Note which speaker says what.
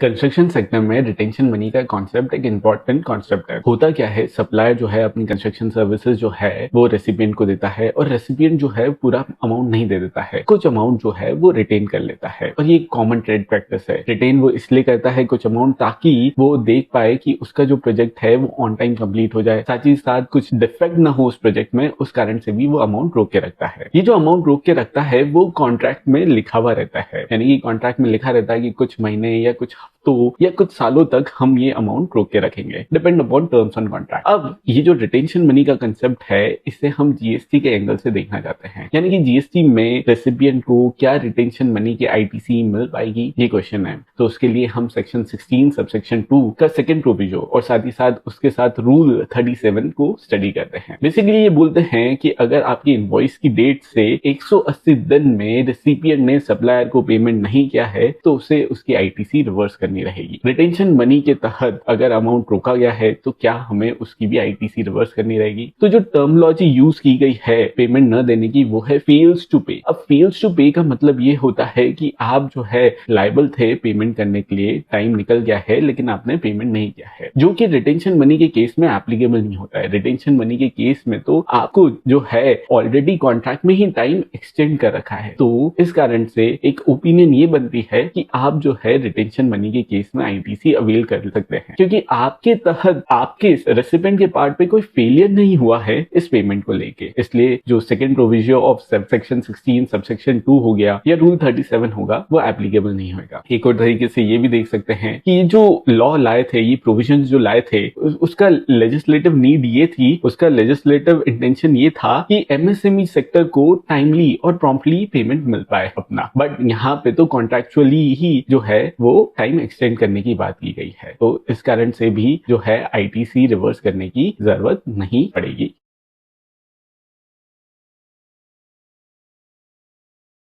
Speaker 1: Construction sector में retention money का concept एक इंपॉर्टेंट कॉन्सेप्ट है। होता क्या है, सप्लायर जो है अपनी कंस्ट्रक्शन सर्विसेज जो है वो रेसिपिएंट को देता है और रेसिपिएंट जो है पूरा अमाउंट नहीं दे देता है, कुछ अमाउंट जो है वो रिटेन कर लेता है। और ये कॉमन ट्रेड प्रैक्टिस है। रिटेन वो इसलिए करता है कुछ अमाउंट ताकि वो देख पाए कि उसका जो प्रोजेक्ट है वो ऑन टाइम कंप्लीट हो जाए, साथ ही साथ कुछ डिफेक्ट ना हो उस प्रोजेक्ट में, उस कारण से भी वो अमाउंट रोक के रखता है। ये जो अमाउंट रोक के रखता है वो कॉन्ट्रैक्ट में लिखा हुआ रहता है, यानी कि कॉन्ट्रैक्ट में लिखा रहता है कि कुछ महीने या कुछ हफ्तों या कुछ सालों तक हम ये अमाउंट रोक के रखेंगे, depend upon terms on contract. अब ये जो रिटेंशन मनी का कंसेप्ट है, इसे हम जीएसटी के एंगल से देखना चाहते हैं, यानी कि जीएसटी में रेसिपिएंट को क्या रिटेंशन मनी के आईटीसी मिल पाएगी, ये क्वेश्चन है। तो उसके लिए हम सेक्शन 16 सबसेक्शन 2 का सेकंड प्रोविजो और साथ ही साथ उसके साथ रूल 37 को स्टडी करते हैं। बेसिकली ये बोलते हैं कि अगर आपकी इनवॉइस की डेट से 180 दिन में रेसिपिएंट ने सप्लायर को पेमेंट नहीं किया है तो उसे उसकी आईटीसी रिवर्स करनी रहेगी। रिटेंशन मनी के तहत अगर अमाउंट रोका गया है तो क्या हमें उसकी भी आईटीसी रिवर्स करनी रहेगी। तो जो टर्मिनोलॉजी यूज की गई है पेमेंट न देने की, वो है फेल्स टू पे। अब फेल्स टू पे का मतलब ये होता है कि आप जो है लायबल थे पेमेंट करने के लिए, टाइम निकल गया है लेकिन आपने पेमेंट नहीं किया है, जो कि रिटेंशन मनी के केस में एप्लीकेबल नहीं होता है। रिटेंशन मनी के केस में तो आपको जो है ऑलरेडी कॉन्ट्रैक्ट में ही टाइम एक्सटेंड कर रखा है। तो इस कारण से एक ओपिनियन ये बनती है कि आप जो है रिटेंशन मनी के केस में आईटीसी अवेल कर सकते हैं, क्योंकि आपके तहत आपके रेसिपिएंट के पार्ट पे कोई फेलियर नहीं हुआ है इस पेमेंट को लेके। इसलिए जो second provision of section 16 subsection 2 हो गया या रूल 37 होगा, वो एप्लीकेबल नहीं होगा। एक और तरीके से ये भी देख सकते हैं कि ये जो लॉ लाए थे, ये प्रोविजन जो लाए थे, उसका लेजिस्लेटिव नीड ये थी, उसका लेजिस्लेटिव इंटेंशन ये था कि एमएसएमई सेक्टर को टाइमली और प्रॉम्प्टली पेमेंट मिल पाए अपना। बट यहाँ पे तो कॉन्ट्रैक्चुअली ही जो है वो टाइम एक्सटेंड करने की बात की गई है। तो इस कारण से भी जो है आईटीसी रिवर्स करने की जरूरत नहीं पड़ेगी।